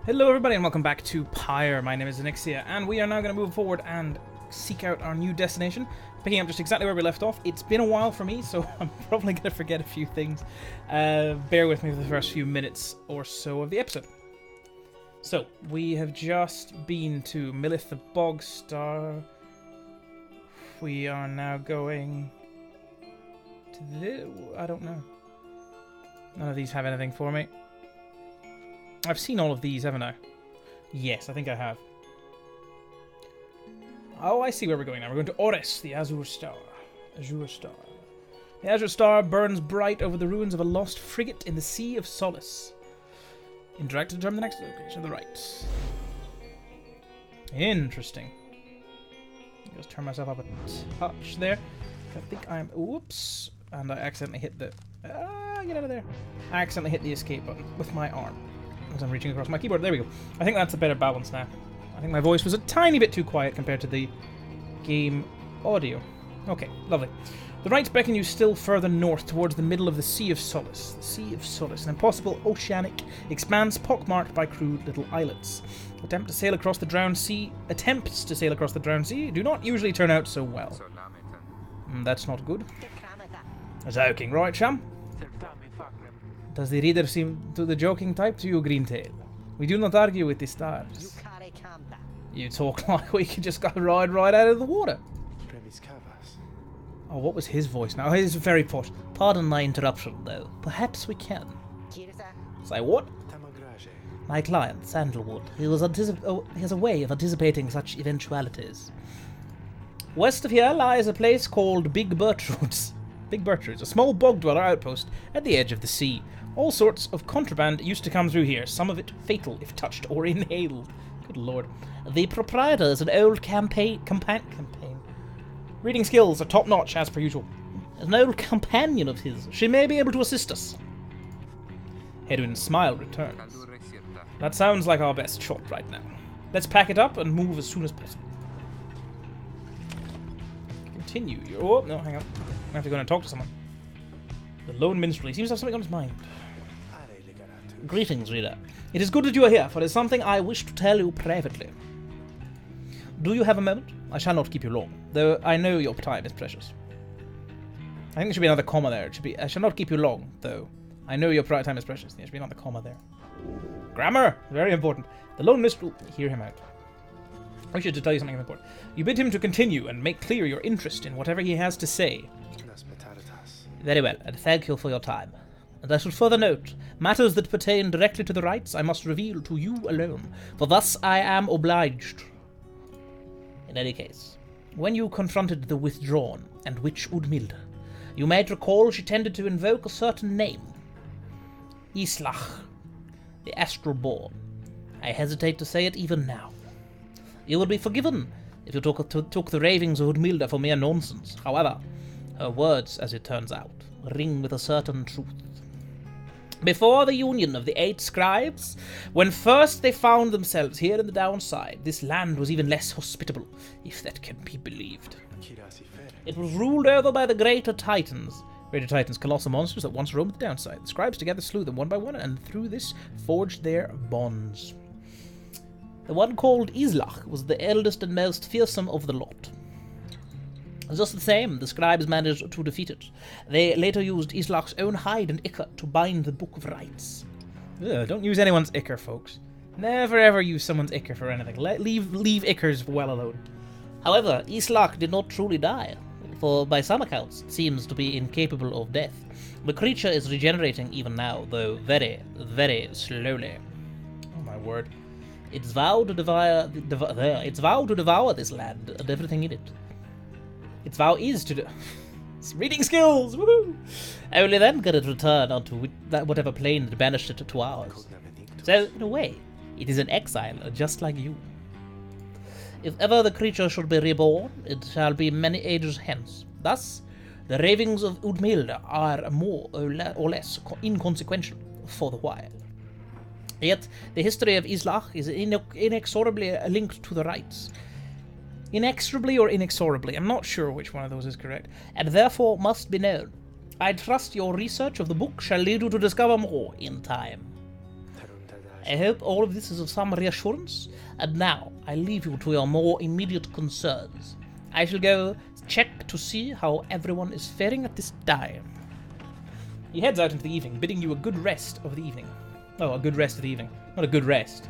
Hello everybody and welcome back to Pyre. My name is Xinixia and we are now going to move forward and seek out our new destination, picking up just exactly where we left off. It's been a while for me, so I'm probably going to forget a few things. Bear with me for the first few minutes or so of the episode. So, we have just been to Millith the Bogstar. We are now going to the... I don't know. None of these have anything for me. I've seen all of these, haven't I? Yes, I think I have. Oh, I see where we're going now. We're going to Ores, the Azure Star. Azure Star. The Azure Star burns bright over the ruins of a lost frigate in the Sea of Solace. Interact to determine the next location of the right. Interesting. Just turn myself up a touch there. I think I'm... Oops. And I accidentally hit the... get out of there. I accidentally hit the escape button with my arm. As I'm reaching across my keyboard. There we go. I think that's a better balance now. I think my voice was a tiny bit too quiet compared to the game audio. Okay, lovely. The rights beckon you still further north towards the middle of the Sea of Solace. The Sea of Solace, an impossible oceanic expanse pockmarked by crude little islets. Attempts to sail across the drowned sea do not usually turn out so well. That's not good. Joking, right, chum? Does the reader seem to the joking type to you, Greentail? We do not argue with the stars. You talk like we could just go ride right out of the water. Oh, what was his voice now? He's very posh. Pardon my interruption, though. Perhaps we can. Say what? My client, Sandalwood, he has a way of anticipating such eventualities. West of here lies a place called Big Bertrude's. Big Bertrude's, a small bog-dweller outpost at the edge of the sea. All sorts of contraband used to come through here, some of it fatal if touched or inhaled. Good lord. The proprietor is an old campaign. Reading skills are top-notch, as per usual. An old companion of his. She may be able to assist us. Hedwin's smile returns. That sounds like our best shot right now. Let's pack it up and move as soon as possible. Continue. Oh, no, hang on. I have to go and talk to someone. The lone minstrel. He seems to have something on his mind. Greetings, reader. It is good that you are here, for it is something I wish to tell you privately. Do you have a moment? I shall not keep you long, though I know your time is precious. I think there should be another comma there. It should be, I shall not keep you long, though I know your time is precious. There should be another comma there. Grammar! Very important. The lone minstrel... Hear him out. I wish to tell you something important. You bid him to continue and make clear your interest in whatever he has to say. Very well, and thank you for your time. And I should further note, matters that pertain directly to the rights I must reveal to you alone, for thus I am obliged. In any case, when you confronted the withdrawn and witch Udmilda, you might recall she tended to invoke a certain name. Islach, the astral born. I hesitate to say it even now. You will be forgiven if you took the ravings of Udmilda for mere nonsense. However, her words, as it turns out, ring with a certain truth. Before the union of the 8 scribes, when first they found themselves here in the downside, this land was even less hospitable, if that can be believed. It was ruled over by the greater titans, colossal monsters that once roamed the downside. The scribes together slew them one by one, and through this forged their bonds. The one called Islach was the eldest and most fearsome of the lot. Just the same, the scribes managed to defeat it. They later used Islach's own hide and ichor to bind the Book of Rights. Ugh, don't use anyone's ichor, folks. Never ever use someone's ichor for anything. Leave ichors well alone. However, Islach did not truly die, for by some accounts it seems to be incapable of death. The creature is regenerating even now, though very, very slowly. Oh my word. It's vowed to devour this land and everything in it. Its vow is to reading skills! Woohoo! Only then can it return onto whatever plane that banished it to ours. So, in a way, it is an exile, just like you. If ever the creature should be reborn, it shall be many ages hence. Thus, the ravings of Udmilda are more or less inconsequential for the while. Yet, the history of Islach is inexorably linked to the rites. Inexorably or inexorably, I'm not sure which one of those is correct, and therefore must be known. I trust your research of the book shall lead you to discover more in time. I hope all of this is of some reassurance, and now I leave you to your more immediate concerns. I shall go check to see how everyone is faring at this time. He heads out into the evening, bidding you a good rest of the evening. Oh, a good rest of the evening. Not a good rest.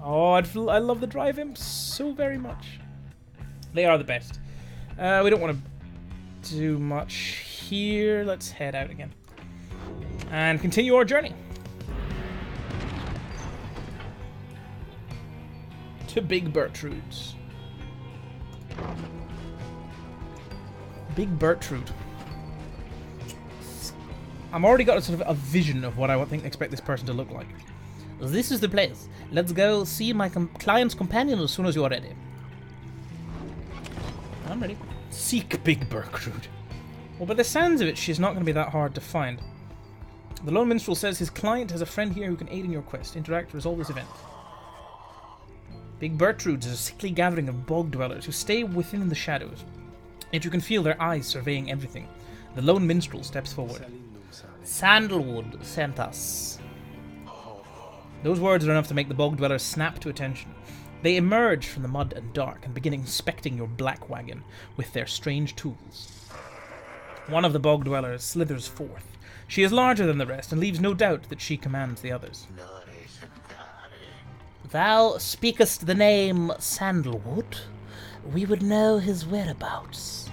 Oh, I love the drive imps so very much. They are the best. We don't want to do much here. Let's head out again. And continue our journey. To Big Bertrude's. Big Bertrude. I'm already got a sort of a vision of what I expect this person to look like. This is the place. Let's go see my client's companion as soon as you are ready. I'm ready. Seek Big Bertrude. Well, by the sounds of it, she's not going to be that hard to find. The lone minstrel says his client has a friend here who can aid in your quest. Interact to resolve this event. Big Bertrude is a sickly gathering of bog dwellers who stay within the shadows. Yet you can feel their eyes surveying everything. The lone minstrel steps forward. Sandalwood sent us. Those words are enough to make the bog dwellers snap to attention. They emerge from the mud and dark and begin inspecting your black wagon with their strange tools. One of the bog dwellers slithers forth. She is larger than the rest and leaves no doubt that she commands the others. Thou speakest the name Sandalwood. We would know his whereabouts.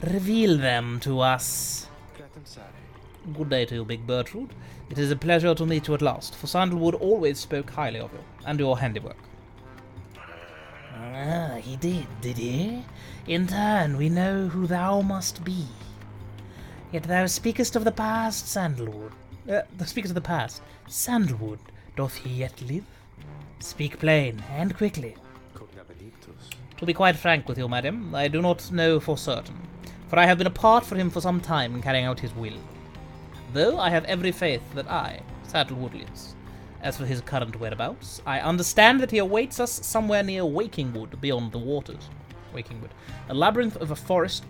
Reveal them to us. Good day to you, Big Bertrude. It is a pleasure to meet you at last, for Sandalwood always spoke highly of you and your handiwork. Ah, he did he? In turn, we know who thou must be. Yet thou speakest of the past, Sandalwood. Thou speakest of the past. Sandalwood, doth he yet live? Speak plain, and quickly. To be quite frank with you, madam, I do not know for certain, for I have been apart from him for some time in carrying out his will. Though I have every faith that I, Sandalwood, lives. As for his current whereabouts, I understand that he awaits us somewhere near Wakingwood, beyond the waters. Wakingwood, a labyrinth of a forest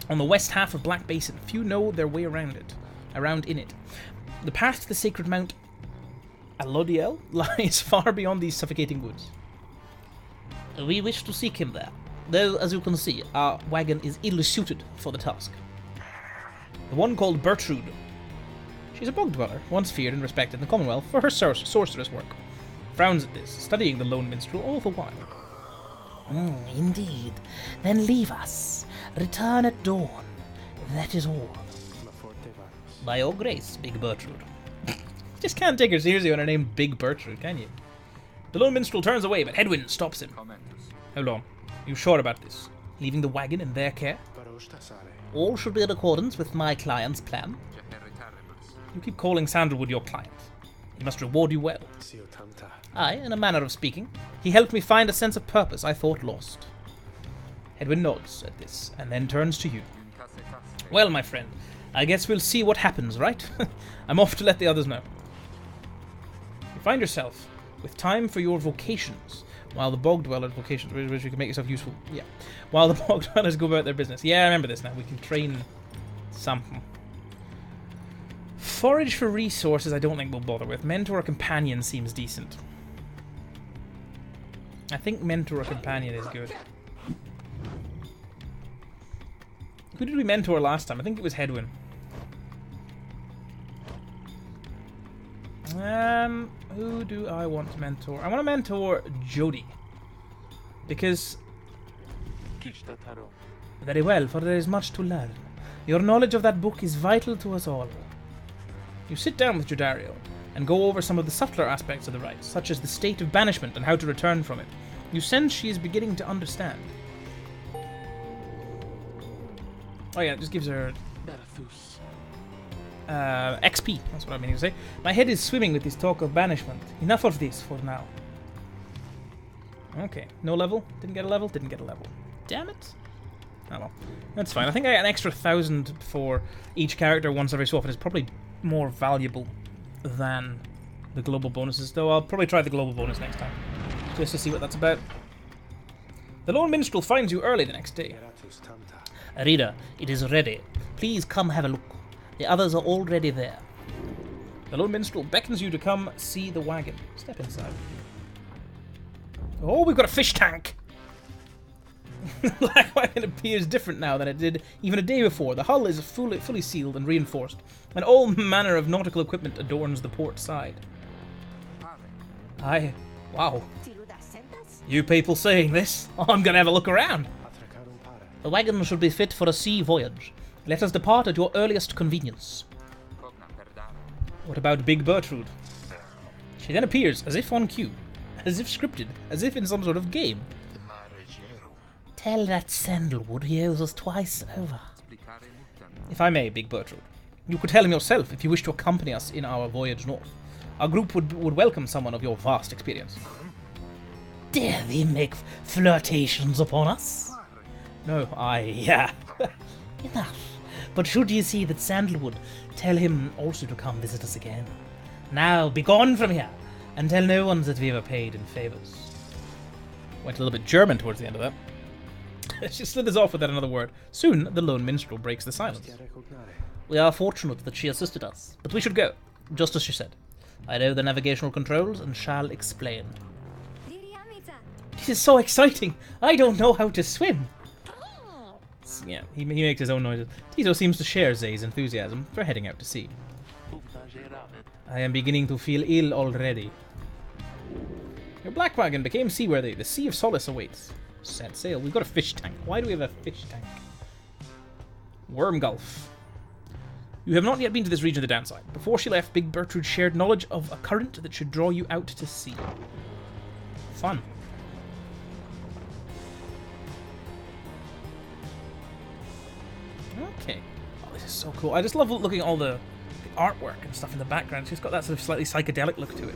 on the west half of Black Basin. Few know their way around in it. The path to the sacred Mount Alodiel lies far beyond these suffocating woods. We wish to seek him there, though, as you can see, our wagon is ill-suited for the task. The one called Bertrude. She's a bog dweller, once feared and respected in the Commonwealth for her sorceress work. Frowns at this, studying the lone minstrel all the while. Indeed. Then leave us. Return at dawn. That is all. By your grace, Big Bertrude. Just can't take her seriously when her name's Big Bertrude, can you? The lone minstrel turns away, but Hedwyn stops him. Hold on. You sure about this? Leaving the wagon in their care? All should be in accordance with my client's plan. You keep calling Sandalwood your client. He must reward you well. Aye, in a manner of speaking. He helped me find a sense of purpose I thought lost. Edwin nods at this, and then turns to you. Well, my friend, I guess we'll see what happens, right? I'm off to let the others know. You find yourself with time for your vocations, while the bog dwellers' vocations, which you can make yourself useful. Yeah. While the bog dwellers go about their business. Yeah, I remember this now. We can train something. Forage for resources I don't think we'll bother with. Mentor or companion seems decent. I think mentor or companion is good. Who did we mentor last time? I think it was Hedwyn. Who do I want to mentor? I want to mentor Jody. Because... Very well, for there is much to learn. Your knowledge of that book is vital to us all. You sit down with Jodario and go over some of the subtler aspects of the rite, such as the state of banishment and how to return from it. You sense she is beginning to understand. Oh yeah, it just gives her XP, that's what I mean to say. My head is swimming with this talk of banishment. Enough of this for now. Okay, no level? Didn't get a level? Didn't get a level. Damn it. Oh well, that's fine. I think I get an extra 1,000 for each character once every so often. It's probably more valuable than the global bonuses, though I'll probably try the global bonus next time, just to see what that's about. The lone minstrel finds you early the next day. Arida, it is ready. Please come have a look. The others are already there. The lone minstrel beckons you to come see the wagon. Step inside. Oh, we've got a fish tank! Black Wagon appears different now than it did even a day before. The hull is fully sealed and reinforced, and all manner of nautical equipment adorns the port side. Wow. You people saying this? I'm gonna have a look around. The wagon should be fit for a sea voyage. Let us depart at your earliest convenience. What about Big Bertrude? She then appears, as if on cue, as if scripted, as if in some sort of game. Tell that Sandalwood he owes us twice over. If I may, Big Bertrude, you could tell him yourself if you wish to accompany us in our voyage north. Our group would welcome someone of your vast experience. Dare thee make flirtations upon us? No, Enough. But should you see that Sandalwood, tell him also to come visit us again. Now, be gone from here, and tell no one that we ever paid in favours. Went a little bit German towards the end of that. She slid us off without another word. Soon, the lone minstrel breaks the silence. We are fortunate that she assisted us, but we should go, just as she said. I know the navigational controls and shall explain. This is so exciting! I don't know how to swim! Yeah, he makes his own noises. Tito seems to share Zay's enthusiasm for heading out to sea. I am beginning to feel ill already. Your black wagon became seaworthy. The Sea of Solace awaits. Set sail. We've got a fish tank. Why do we have a fish tank? Worm Gulf. You have not yet been to this region of the downside. Before she left, Big Bertrude shared knowledge of a current that should draw you out to sea. Fun. Okay. Oh, this is so cool. I just love looking at all the artwork and stuff in the background. It's just got that sort of slightly psychedelic look to it.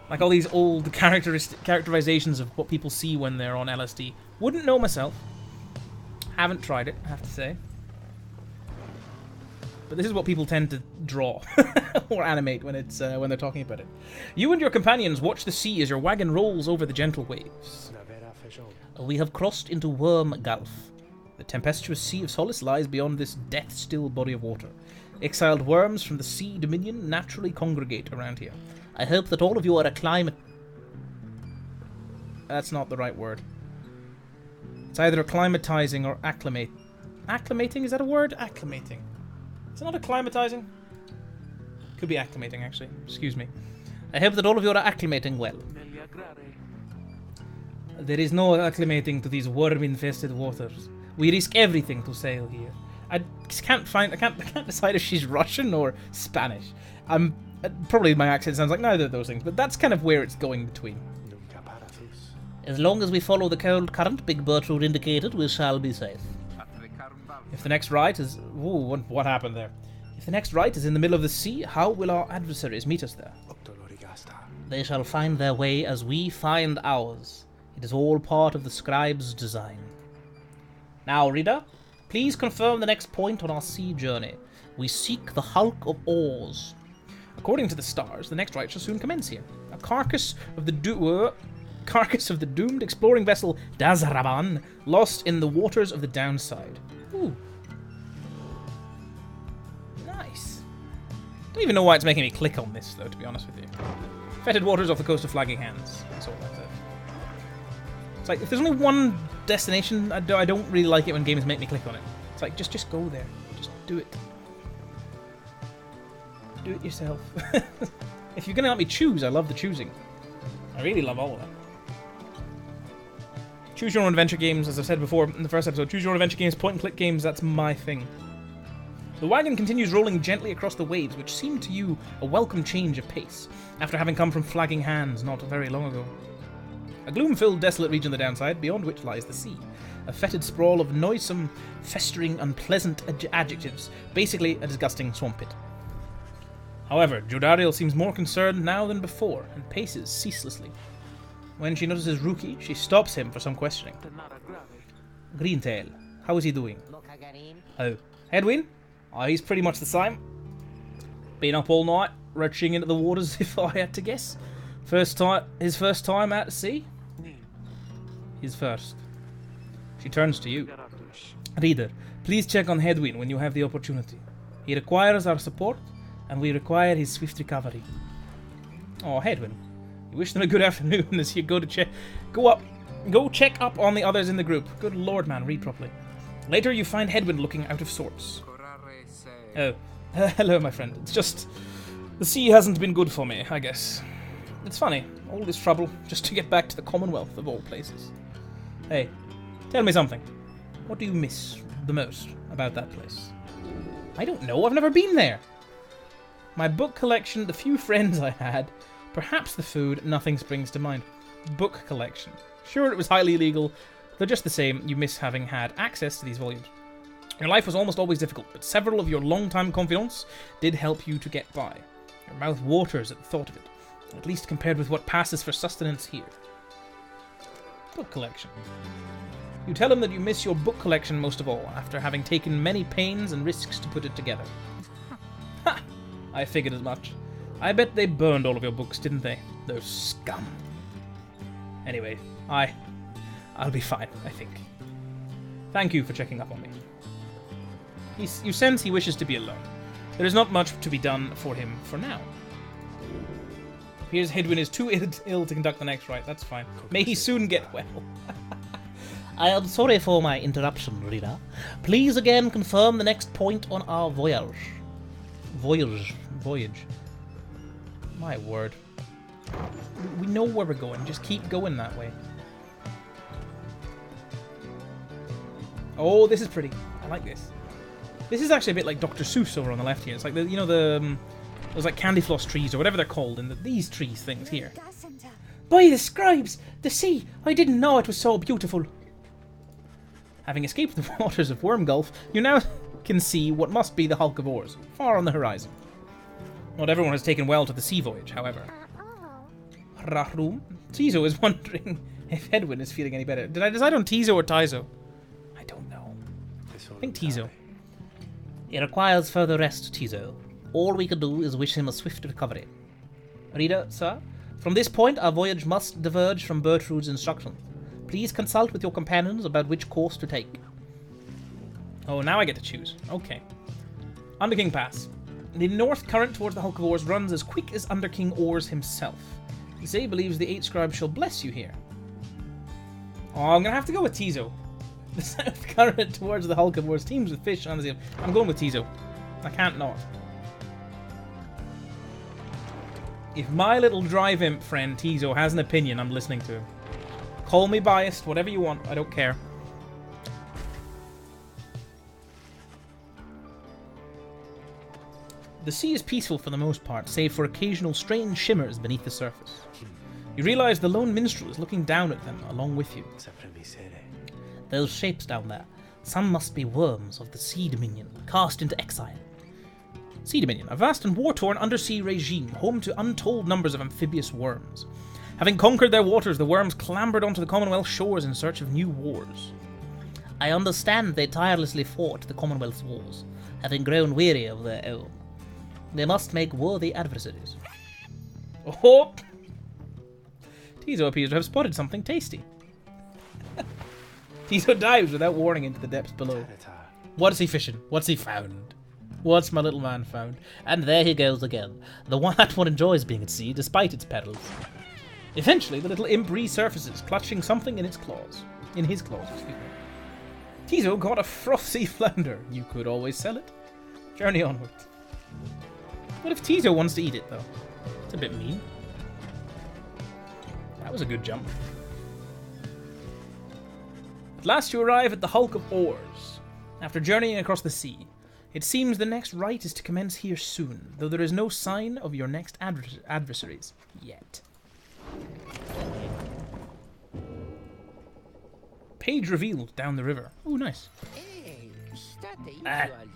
Like all these old characterizations of what people see when they're on LSD. Wouldn't know myself. Haven't tried it, I have to say. But this is what people tend to draw or animate when it's when they're talking about it. You and your companions watch the sea as your wagon rolls over the gentle waves. We have crossed into Worm Gulf. The tempestuous Sea of Solace lies beyond this death-still body of water. Exiled worms from the sea dominion naturally congregate around here. I hope that all of you are That's not the right word. It's either acclimatizing or acclimate. Acclimating? Is that a word? Acclimating. Is it not acclimatizing? Could be acclimating, actually. Excuse me. I hope that all of you are acclimating well. There is no acclimating to these worm-infested waters. We risk everything to sail here. I can't decide if she's Russian or Spanish. Probably my accent sounds like neither of those things, but that's kind of where it's going between. As long as we follow the cold current Big Bertrude indicated, we shall be safe. If the next right is... Ooh, what happened there? If the next right is in the middle of the sea, how will our adversaries meet us there? They shall find their way as we find ours. It is all part of the scribe's design. Now, reader, please confirm the next point on our sea journey. We seek the hulk of oars. According to the stars, the next rite shall soon commence here. A carcass of the doomed exploring vessel Dazraban, lost in the waters of the downside. Ooh. Nice. Don't even know why it's making me click on this, though, to be honest with you. Fetid waters off the coast of Flagging Hands. That's all that's it. It's like, if there's only one destination, I don't really like it when games make me click on it. It's like, just go there. Just do it. Do it yourself. If you're going to let me choose, I love the choosing. I really love all of that. Choose your own adventure games, as I said before in the first episode. Choose your own adventure games, point-and-click games, that's my thing. The wagon continues rolling gently across the waves, which seemed to you a welcome change of pace, after having come from Flagging Hands not very long ago. A gloom-filled, desolate region of the downside, beyond which lies the sea. A fetid sprawl of noisome, festering, unpleasant adjectives. Basically, a disgusting swamp pit. However, Jodariel seems more concerned now than before, and paces ceaselessly. When she notices Ruki, she stops him for some questioning. Greentail, how is he doing? Oh, Hedwin? Oh, he's pretty much the same. Been up all night, retching into the waters if I had to guess. His first time out to sea? His first. She turns to you. Reader, please check on Hedwin when you have the opportunity. He requires our support, and we require his swift recovery. Oh, Hedwyn. You wish them a good afternoon as you go check up on the others in the group. Good lord, man, read properly. Later you find Hedwyn looking out of sorts. Oh, hello, my friend. It's just... the sea hasn't been good for me, I guess. It's funny, all this trouble just to get back to the Commonwealth of all places. Hey, tell me something. What do you miss the most about that place? I don't know, I've never been there. My book collection, the few friends I had, perhaps the food, nothing springs to mind. Book collection. Sure, it was highly illegal, though just the same, you miss having had access to these volumes. Your life was almost always difficult, but several of your long-time confidants did help you to get by. Your mouth waters at the thought of it, at least compared with what passes for sustenance here. Book collection. You tell him that you miss your book collection most of all, after having taken many pains and risks to put it together. Ha! I figured as much. I bet they burned all of your books, didn't they? Those scum. Anyway, I'll be fine, I think. Thank you for checking up on me. You sense he wishes to be alone. There is not much to be done for him for now. Appears Hedwyn is too ill to conduct the next rite. That's fine. May he soon get well. I am sorry for my interruption, reader. Please again confirm the next point on our voyage. Voyage. My word. We know where we're going. Just keep going that way. Oh, this is pretty. I like this. This is actually a bit like Dr. Seuss over on the left here. It's like those like candy floss trees or whatever they're called in these trees things here. By the scribes! The sea! I didn't know it was so beautiful. Having escaped the waters of Worm Gulf, you now can see what must be the hulk of oars, far on the horizon. Not everyone has taken well to the sea voyage, however. Rahrum? Tizo is wondering if Hedwyn is feeling any better. Did I decide on Tizo or Tizo? I don't know. I think Tizo. It requires further rest, Tizo. All we can do is wish him a swift recovery. Reader, sir, from this point our voyage must diverge from Bertrude's instructions. Please consult with your companions about which course to take. Oh, now I get to choose. Okay. Underking Pass. The north current towards the Hulk of Oars runs as quick as Underking Oars himself. Zay believes the 8 scribes shall bless you here. Oh, I'm gonna have to go with Tizo. The south current towards the Hulk of Oars teams with fish on the sea. I'm going with Tizo. I can't not. If my little drive imp friend Tizo has an opinion, I'm listening to him. Call me biased, whatever you want, I don't care. The sea is peaceful for the most part, save for occasional strange shimmers beneath the surface. You realize the lone minstrel is looking down at them along with you. Those shapes down there, some must be worms of the Sea Dominion, cast into exile. Sea Dominion, a vast and war-torn undersea regime, home to untold numbers of amphibious worms. Having conquered their waters, the worms clambered onto the Commonwealth shores in search of new wars. I understand they tirelessly fought the Commonwealth's wars, having grown weary of their own. They must make worthy adversaries. Oh! Tizo appears to have spotted something tasty. Tizo dives without warning into the depths below. What is he fishing? What's he found? What's my little man found? And there he goes again. That one enjoys being at sea, despite its perils. Eventually, the little imp resurfaces, clutching something in its claws. In his claws, excuse me. Tizo got a frothy flounder. You could always sell it. Journey onward. What if Tizo wants to eat it, though? It's a bit mean. That was a good jump. At last you arrive at the Hulk of Oars. After journeying across the sea, it seems the next rite is to commence here soon, though there is no sign of your next adversaries yet. Page revealed down the river. Ooh, nice.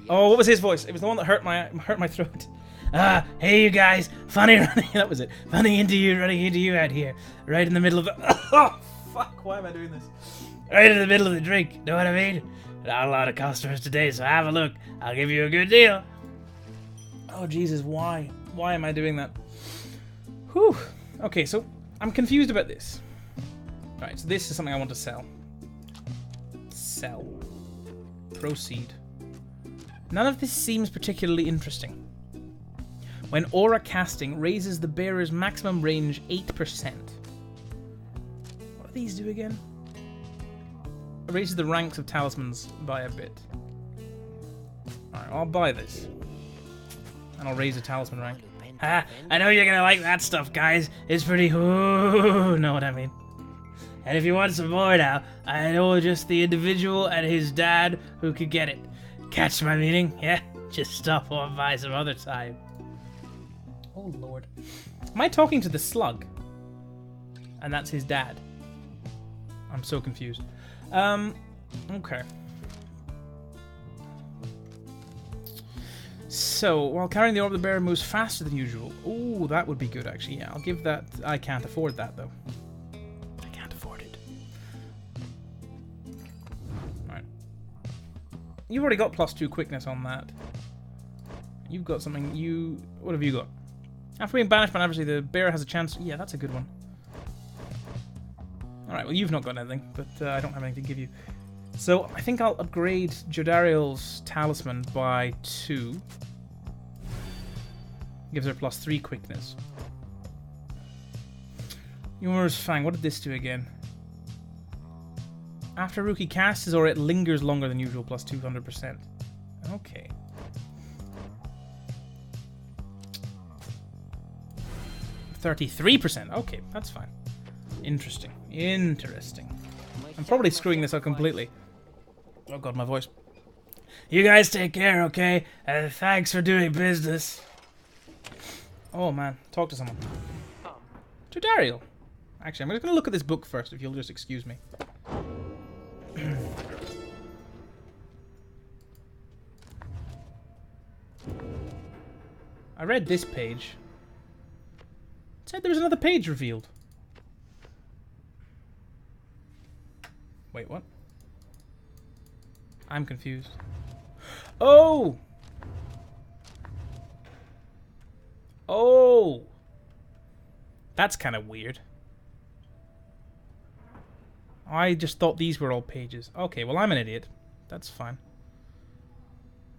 Oh, what was his voice? It was the one that hurt my throat. Hey you guys, funny running. That was it. Funny running into you out here, right in the middle of the. Oh fuck! Why am I doing this? Right in the middle of the drink. Know what I mean? Not a lot of customers today, so have a look. I'll give you a good deal. Oh Jesus, why? Why am I doing that? Whew. Okay, so I'm confused about this. Right, so this is something I want to sell. Sell. Proceed. None of this seems particularly interesting. When aura casting raises the bearer's maximum range 8%. What do these do again? It raises the ranks of talismans by a bit. Alright, I'll buy this. And I'll raise a talisman rank. Ah, I know you're gonna like that stuff, guys. It's pretty... Ooh, know what I mean. And if you want some more now, I know just the individual and his dad who could get it. Catch my meaning? Yeah? Just stop on by some other time. Oh, Lord. Am I talking to the slug? And that's his dad. I'm so confused. Okay. So, while carrying the orb, the bearer moves faster than usual. Ooh, that would be good, actually. Yeah, I'll give that... I can't afford that, though. I can't afford it. Alright. You've already got +2 quickness on that. You've got something... What have you got? After being banished by an adversary, the bearer has a chance... Yeah, that's a good one. Alright, well, you've not got anything, but I don't have anything to give you. So, I think I'll upgrade Jodariel's talisman by 2. Gives her +3 quickness. Yours Fang, what did this do again? After Rookie casts his aura, it lingers longer than usual, +200%. Okay. %33%. Okay, that's fine. Interesting. Interesting. I'm probably screwing this up completely. Oh god, my voice. You guys take care, okay? Thanks for doing business. Oh man, talk to someone. To Dariel. Actually, I'm just going to look at this book first, if you'll just excuse me. I read this page. It said there was another page revealed. Wait, what? I'm confused. Oh! Oh! That's kind of weird. I just thought these were all pages. Okay, well, I'm an idiot. That's fine.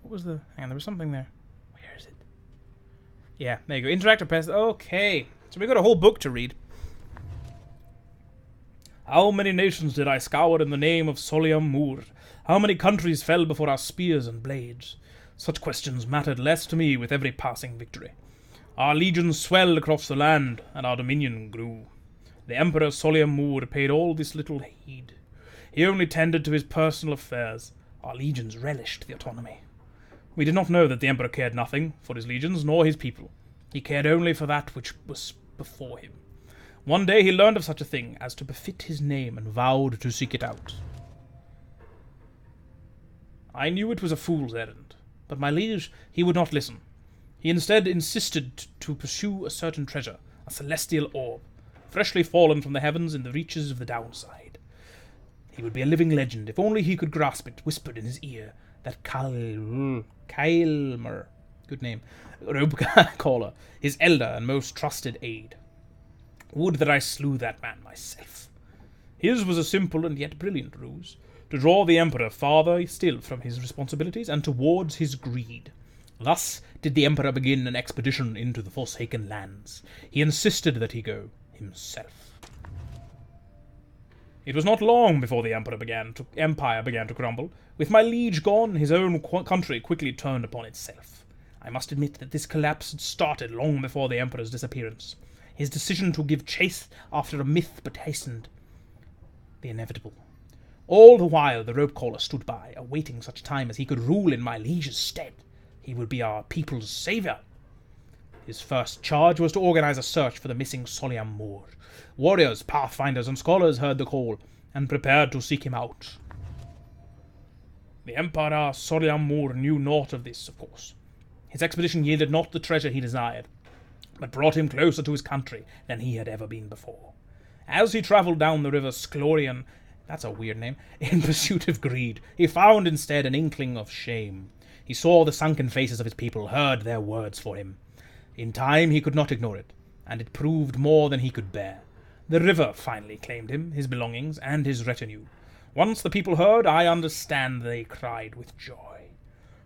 What was the... Hang on, there was something there. Where is it? Yeah, there you go. Interactive pest. Okay. So we got a whole book to read. How many nations did I scour in the name of Soliam Moor? How many countries fell before our spears and blades? Such questions mattered less to me with every passing victory. Our legions swelled across the land, and our dominion grew. The Emperor Soliam Moor paid all this little heed. He only tended to his personal affairs. Our legions relished the autonomy. We did not know that the Emperor cared nothing for his legions nor his people. He cared only for that which was before him. One day he learned of such a thing as to befit his name and vowed to seek it out. I knew it was a fool's errand, but my liege, he would not listen. He instead insisted to pursue a certain treasure, a celestial orb, freshly fallen from the heavens in the reaches of the downside. He would be a living legend if only he could grasp it, whispered in his ear, that Kailmer, good name, robe caller, his elder and most trusted aide. Would that I slew that man myself. His was a simple and yet brilliant ruse, to draw the Emperor farther still from his responsibilities and towards his greed. Thus did the Emperor begin an expedition into the Forsaken Lands. He insisted that he go himself. It was not long before the empire began to crumble. With my liege gone, his own country quickly turned upon itself. I must admit that this collapse had started long before the Emperor's disappearance. His decision to give chase after a myth but hastened the inevitable. All the while the rope caller stood by, awaiting such time as he could rule in my liege's stead. He would be our people's saviour. His first charge was to organize a search for the missing Soliam Moor. Warriors, pathfinders, and scholars heard the call, and prepared to seek him out. The Emperor Soliam Moor knew naught of this, of course. His expedition yielded not the treasure he desired, but brought him closer to his country than he had ever been before. As he travelled down the river Sclorian, that's a weird name, in pursuit of greed, he found instead an inkling of shame. He saw the sunken faces of his people, heard their words for him. In time he could not ignore it, and it proved more than he could bear. The river finally claimed him, his belongings, and his retinue. Once the people heard, I understand they cried with joy.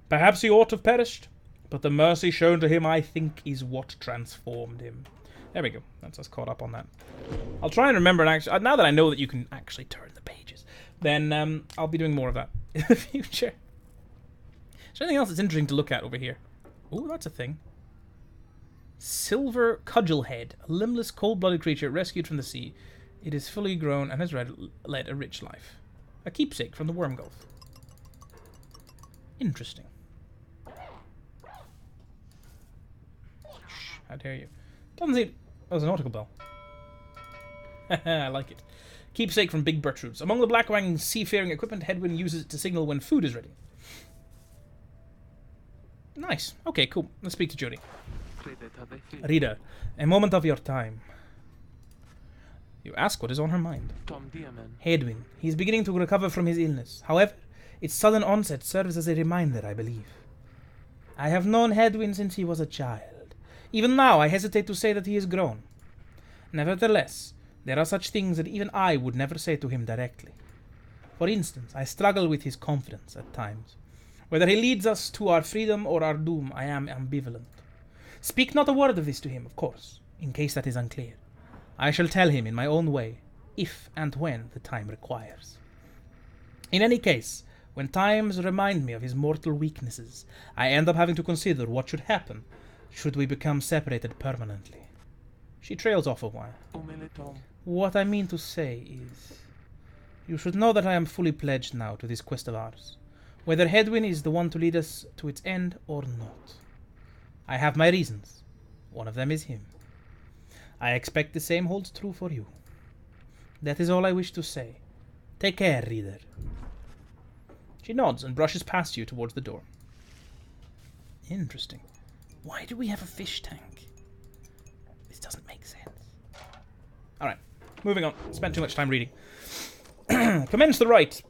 Perhaps he ought to have perished. But the mercy shown to him, I think, is what transformed him. There we go. That's us caught up on that. I'll try and remember, and actually, now that I know that you can actually turn the pages, then I'll be doing more of that in the future. Is there anything else that's interesting to look at over here? Oh, that's a thing. Silver Cudgelhead, a limbless, cold-blooded creature rescued from the sea. It is fully grown and has led a rich life. A keepsake from the Worm Gulf. Interesting. Shh, how dare you. Doesn't seem... Oh, there's a nautical bell. I like it. Keepsake from Big Bertrude's. Among the Black Wang's seafaring equipment, Headwind uses it to signal when food is ready. Nice. Okay, cool. Let's speak to Jody. Reader, a moment of your time. You ask what is on her mind. Headwind. He is beginning to recover from his illness. However, its sudden onset serves as a reminder, I believe. I have known Headwind since he was a child. Even now, I hesitate to say that he is grown. Nevertheless, there are such things that even I would never say to him directly. For instance, I struggle with his confidence at times. Whether he leads us to our freedom or our doom, I am ambivalent. Speak not a word of this to him, of course, in case that is unclear. I shall tell him in my own way, if and when the time requires. In any case, when times remind me of his mortal weaknesses, I end up having to consider what should happen should we become separated permanently. She trails off a while. What I mean to say is, you should know that I am fully pledged now to this quest of ours, whether Headwind is the one to lead us to its end or not. I have my reasons. One of them is him. I expect the same holds true for you. That is all I wish to say. Take care, reader. She nods and brushes past you towards the door. Interesting. Why do we have a fish tank? This doesn't make sense. Alright, moving on. Spent too much time reading. Commence the rite.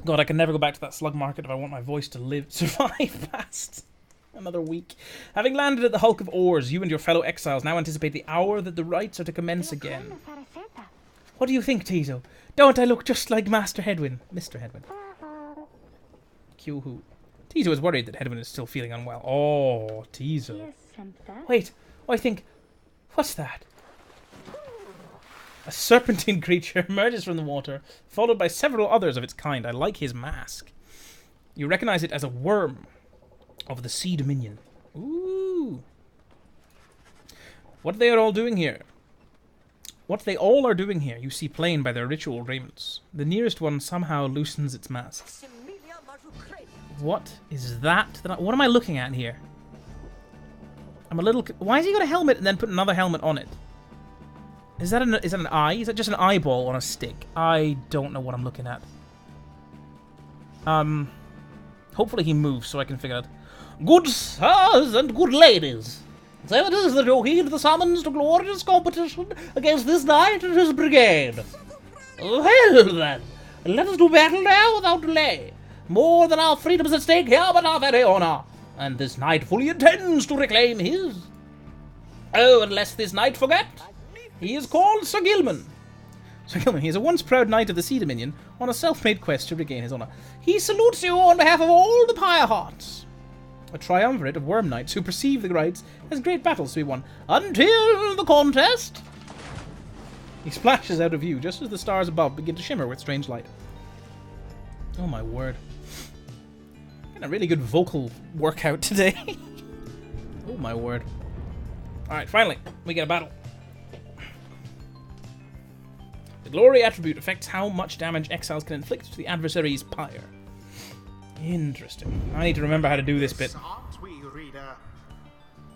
God, I can never go back to that slug market if I want my voice to survive past another week. Having landed at the hulk of oars, you and your fellow exiles now anticipate the hour that the rites are to commence again. What do you think, Tizo? Don't I look just like Master Headwind? Mr. Headwind. Q-who? Tizo is worried that Headwind is still feeling unwell. Oh, Tizo. Wait, I think... What's that? A serpentine creature emerges from the water, followed by several others of its kind. I like his mask. You recognize it as a worm of the Sea Dominion. Ooh. What they are all doing here? What they all are doing here, you see plain by their ritual raiments. The nearest one somehow loosens its mask. What is that? What am I looking at here? I'm a little... Why has he got a helmet and then put another helmet on it? Is that an eye? Is that just an eyeball on a stick? I don't know what I'm looking at. Hopefully he moves so I can figure out. Good sirs and good ladies, so it is that you heed the summons to glorious competition against this knight and his brigade. Well then, let us do battle now without delay. More than our freedoms at stake here, but our very honour. And this knight fully intends to reclaim his. Oh, and lest this knight forget, he is called Sir Gilman. Sir Gilman, he is a once proud knight of the Sea Dominion on a self-made quest to regain his honour. He salutes you on behalf of all the Pyre hearts. A triumvirate of worm knights who perceive the rites as great battles to be won. Until the contest! He splashes out of view just as the stars above begin to shimmer with strange light. Oh my word. Getting a really good vocal workout today. Oh my word. Alright, finally, we get a battle. The glory attribute affects how much damage exiles can inflict to the adversary's pyre. Interesting. I need to remember how to do this bit. Aren't we, reader?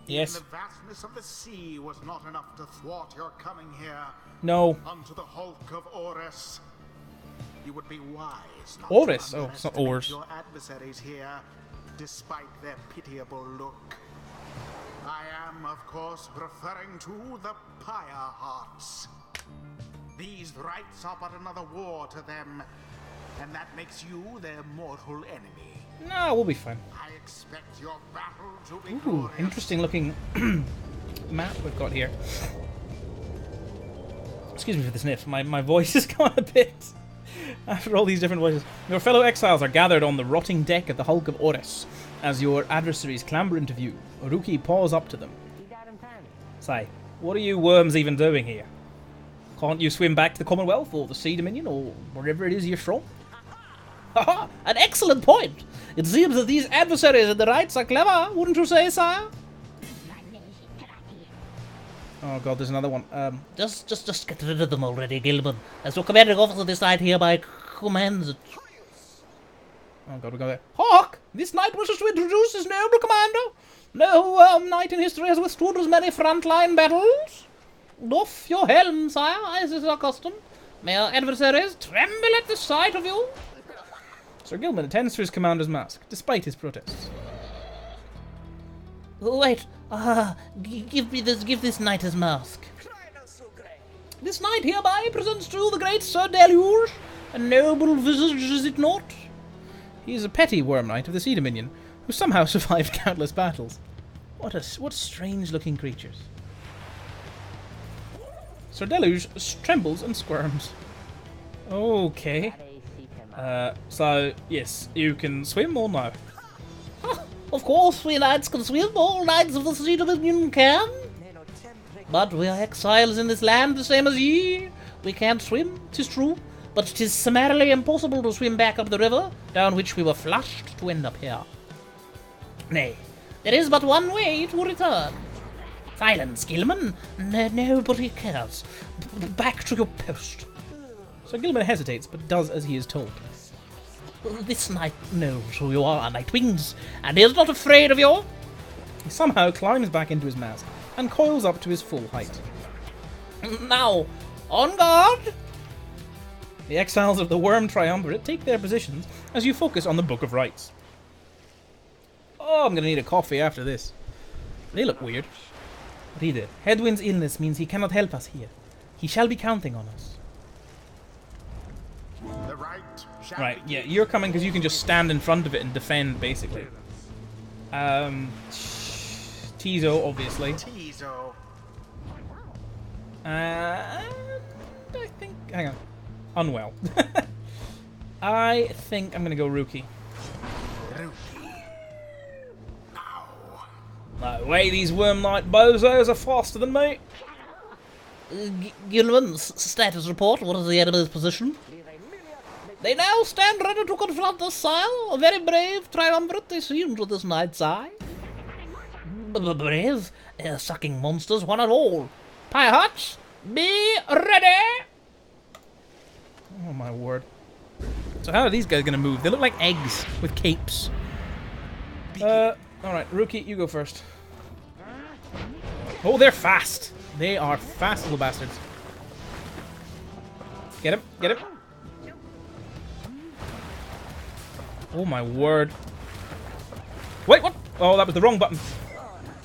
Yes. Even the vastness of the sea was not enough to thwart your coming here. No. Unto the hulk of Oris. You would be wise not Oris? to Oh, it's not underestimate Ors. your adversaries here, despite their pitiable look. I am, of course, referring to the Pyre hearts. These rites are but another war to them, and that makes you their mortal enemy. No, we'll be fine. I expect your battle to be Ooh, glorious. interesting looking map we've got here. Excuse me for the sniff. My voice has gone a bit after all these different voices. Your fellow exiles are gathered on the rotting deck of the hulk of Oris. As your adversaries clamber into view, Ruki paws up to them. Say, what are you worms even doing here? Can't you swim back to the Commonwealth or the Sea Dominion or wherever it is you're from? Haha, an excellent point! It seems that these adversaries in the rights are clever, wouldn't you say, sire? Oh god, there's another one. Just get rid of them already, Gilman. As your commanding officer this night hereby commands it. Oh god, we go there. Hawk! This knight wishes to introduce his noble commander. No knight in history has withstood as many frontline battles. Doff your helm, sire, as is our custom. May our adversaries tremble at the sight of you. Sir Gilman attends to his commander's mask, despite his protests. Wait, give this knight his mask. This knight hereby presents to the great Sir Deluge. A noble visage, is it not? He is a petty worm knight of the Sea Dominion, who somehow survived countless battles. What strange-looking creatures. Sir Deluge trembles and squirms. Okay. So, yes, you can swim or no? Of course, we knights can swim, all knights of the Sea Dominion can. But we are exiles in this land, the same as ye. We can't swim, 'tis true, but 'tis summarily impossible to swim back up the river, down which we were flushed to end up here. Nay, there is but one way to return. Silence, Gilman. Nobody cares. Back to your post. Sir Gilman hesitates, but does as he is told. This knight knows who you are, Nightwings, and is not afraid of you. He somehow climbs back into his mask and coils up to his full height. Now, on guard! The exiles of the Worm Triumvirate take their positions as you focus on the Book of Rites. Oh, I'm going to need a coffee after this. They look weird. Reader, Headwind's illness means he cannot help us here. He shall be counting on us. The Right, yeah, you're coming because you can just stand in front of it and defend, basically. Tizo, obviously. Tizo. I think... Hang on. Unwell. I think I'm going to go Rookie. No way, these Worm-Knight bozos are faster than me. Gilman, status report. What is the enemy's position? They now stand ready to confront us, sire. A very brave triumvirate they seem to this night's eye. Brave? Sucking monsters, one and all. Pyre, be ready! Oh my word. So how are these guys going to move? They look like eggs with capes. Alright, Rookie, you go first. Oh, they're fast. They are fast little bastards. Get him, get him. Oh my word. Wait, what? Oh, that was the wrong button.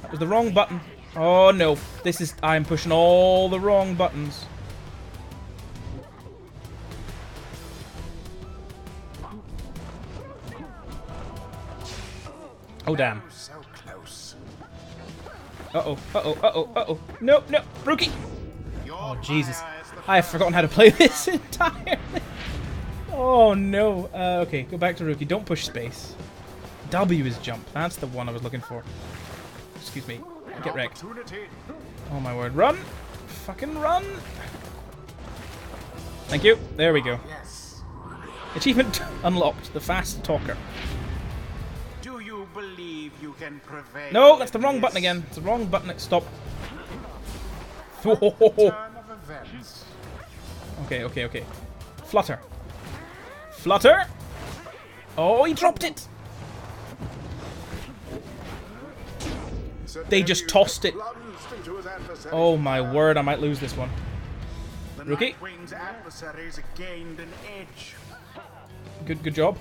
That was the wrong button. Oh no. This is... I'm pushing all the wrong buttons. Oh damn. So close. Uh-oh, uh-oh, uh-oh, uh-oh. No, no, Rookie! Oh, Jesus. I have forgotten how to play this entirely. Oh, no. Okay, go back to Rookie. Don't push space. W is jump. That's the one I was looking for. Excuse me. Get wrecked. Oh, my word. Run! Fucking run! Thank you. There we go. Yes. Achievement unlocked. The fast talker. Do you believe you can prevail? No, that's the wrong button again. It's the wrong button. Stop. Turn of events. Okay, okay, okay. Flutter. Flutter! Oh, he dropped it! They just tossed it. Oh my word, I might lose this one. Rookie. Nightwing's adversaries gained an edge. Good job.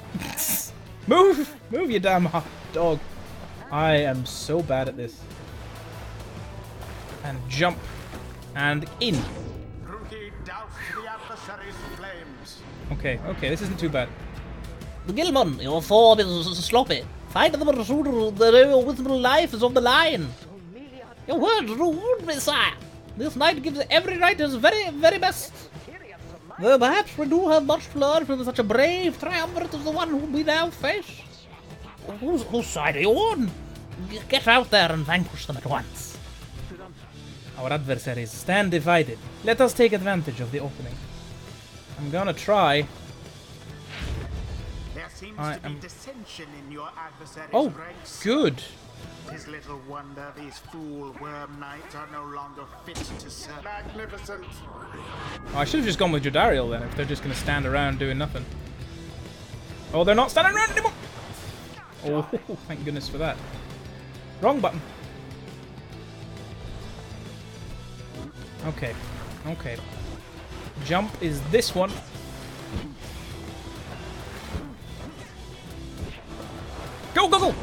Move! Move, you damn dog. I am so bad at this. And jump. And in. Rookie doused the adversary's flames. Okay, okay, this isn't too bad. Gilman, your form is sloppy. Fight them sooner than your visible life is on the line. Your words reward me, sire. This knight gives every knight his very, very best. Though perhaps we do have much to learn from such a brave triumvirate as the one whom we now face. Whose side are you on? Get out there and vanquish them at once. Our adversaries stand divided. Let us take advantage of the opening. I'm gonna try. There seems to be dissension in your adversary's Oh, ranks. good. Tis little wonder these fool worm knights are no longer fit to serve. Magnificent! Oh, I should have just gone with Jodariel then, if they're just gonna stand around doing nothing. Oh, they're not standing around anymore! Oh, thank goodness for that. Wrong button. Okay, okay. Jump is this one. Go, go, go!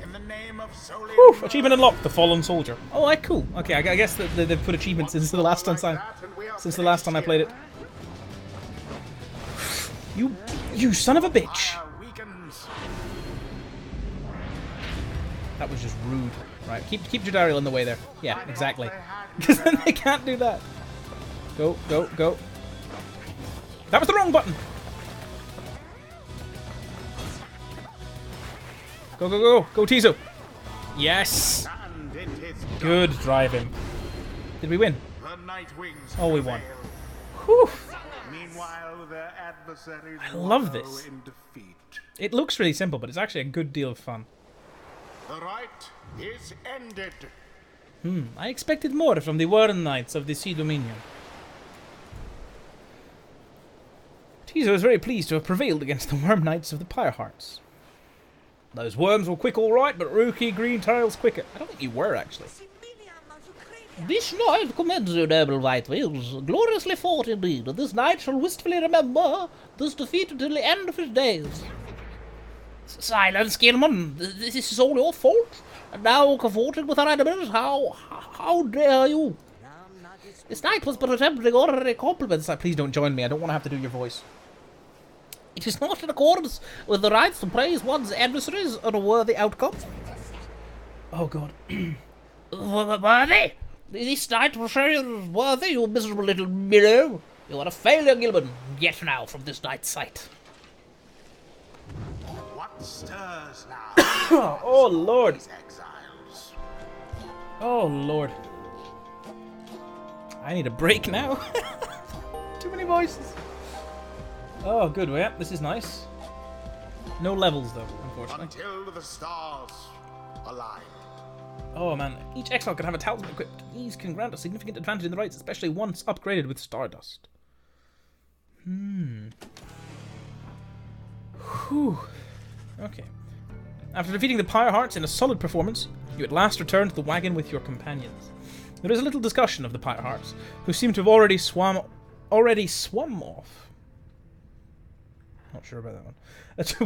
In the name of Solian Whew, achievement unlocked, the fallen soldier. Oh, right, cool. Okay, I guess that they've put achievements since the last time I played it. You son of a bitch! That was just rude. Right, keep Jodariel in the way there. Yeah, exactly. Because then they can't do that. Go, go, go. That was the wrong button! Go, go, go, go, Tizo! Yes! Good driving. Did we win? Oh, we won. Whew! Meanwhile, their adversaries I love this. in defeat. It looks really simple, but it's actually a good deal of fun. The right is ended. I expected more from the Worm Knights of the Sea Dominion. Tizo is very pleased to have prevailed against the Worm Knights of the Pyre Hearts. Those worms were quick all right, but Rookie Green Tail's quicker. I don't think you were, actually. This knight commends you, noble white wings. Gloriously fought indeed. This knight shall wistfully remember this defeat until the end of his days. Silence, Gilman. This is all your fault. And now cavorting with our enemies. How dare you? This knight was but attempting ordinary compliments. Please don't join me. I don't want to have to do your voice. It is not in accordance with the rights to praise one's adversaries and a worthy outcome. Oh, God. Worthy? This knight was worthy, you miserable little minnow. You are a failure, Gilman. Get now from this knight's sight. What stirs now? Oh, Lord. These exiles. Oh, Lord. I need a break now. Too many voices. Oh, good. Well, yeah, this is nice. No levels, though, unfortunately. Until the stars align. Oh, man. Each exile can have a talisman equipped. These can grant a significant advantage in the raids, especially once upgraded with Stardust. Whew. Okay. After defeating the Pyre Hearts in a solid performance, you at last return to the wagon with your companions. There is a little discussion of the Pyre Hearts, who seem to have already swum off. Not sure about that one.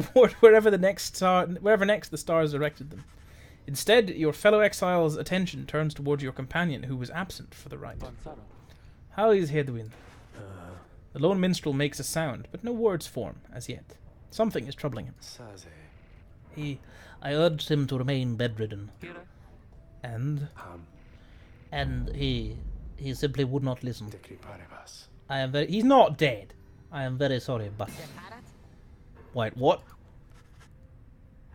Toward wherever next the stars directed them. Instead, your fellow exile's attention turns towards your companion, who was absent for the ride. How is Hedwin? The lone minstrel makes a sound, but no words form as yet. Something is troubling him. I urged him to remain bedridden. And he simply would not listen. He's not dead. I am very sorry, but... Wait, what?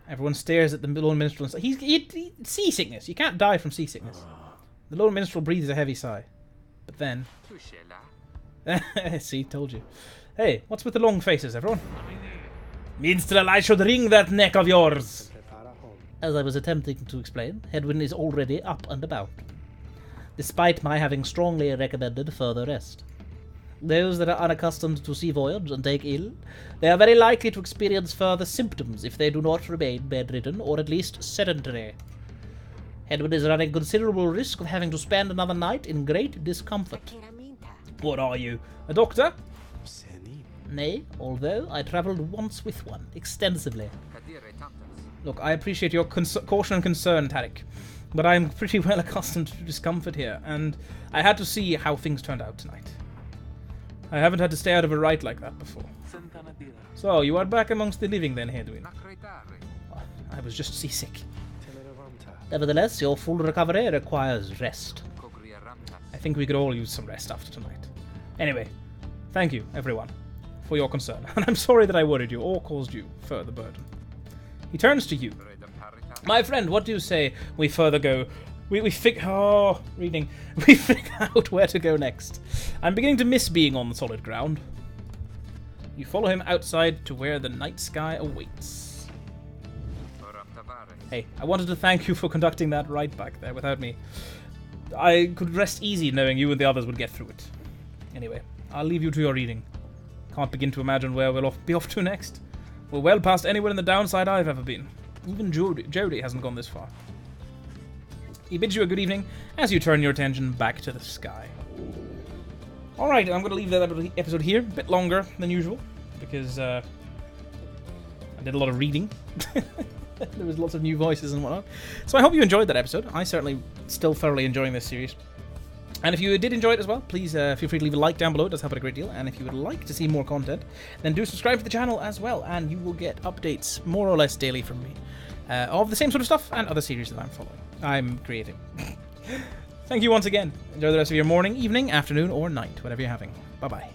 Everyone stares at the lone minstrel and says, he's seasickness. You can't die from seasickness. The lone minstrel breathes a heavy sigh. But then... See, told you. Hey, what's with the long faces, everyone? Minstrel, I should wring that neck of yours. As I was attempting to explain, Hedwin is already up and about, despite my having strongly recommended further rest. Those that are unaccustomed to sea voyage and take ill, they are very likely to experience further symptoms if they do not remain bedridden or at least sedentary. Hedwin is running considerable risk of having to spend another night in great discomfort. What are you, a doctor? Nay, although I travelled once with one, extensively. Look, I appreciate your caution and concern, Tarek, but I'm pretty well accustomed to discomfort here, and I had to see how things turned out tonight. I haven't had to stay out of a rite like that before. So, you are back amongst the living then, Hedwin? I was just seasick. Nevertheless, your full recovery requires rest. I think we could all use some rest after tonight. Anyway, thank you, everyone, for your concern, and I'm sorry that I worried you or caused you further burden. He turns to you, My friend, what do you say we further go? We figure out where to go next. I'm beginning to miss being on solid ground. You follow him outside to where the night sky awaits. Hey, I wanted to thank you for conducting that ride back there without me. I could rest easy knowing you and the others would get through it. Anyway, I'll leave you to your reading. Can't begin to imagine where we'll be off to next. We're well past anywhere in the downside I've ever been. Even Jody hasn't gone this far. He bids you a good evening as you turn your attention back to the sky. Alright, I'm going to leave that episode here, a bit longer than usual, because I did a lot of reading. There was lots of new voices and whatnot. So I hope you enjoyed that episode. I certainly still thoroughly enjoying this series. And if you did enjoy it as well, please feel free to leave a like down below. It does help out a great deal. And if you would like to see more content, then do subscribe to the channel as well, and you will get updates more or less daily from me of the same sort of stuff and other series that I'm creating. Thank you once again. Enjoy the rest of your morning, evening, afternoon, or night, whatever you're having. Bye-bye.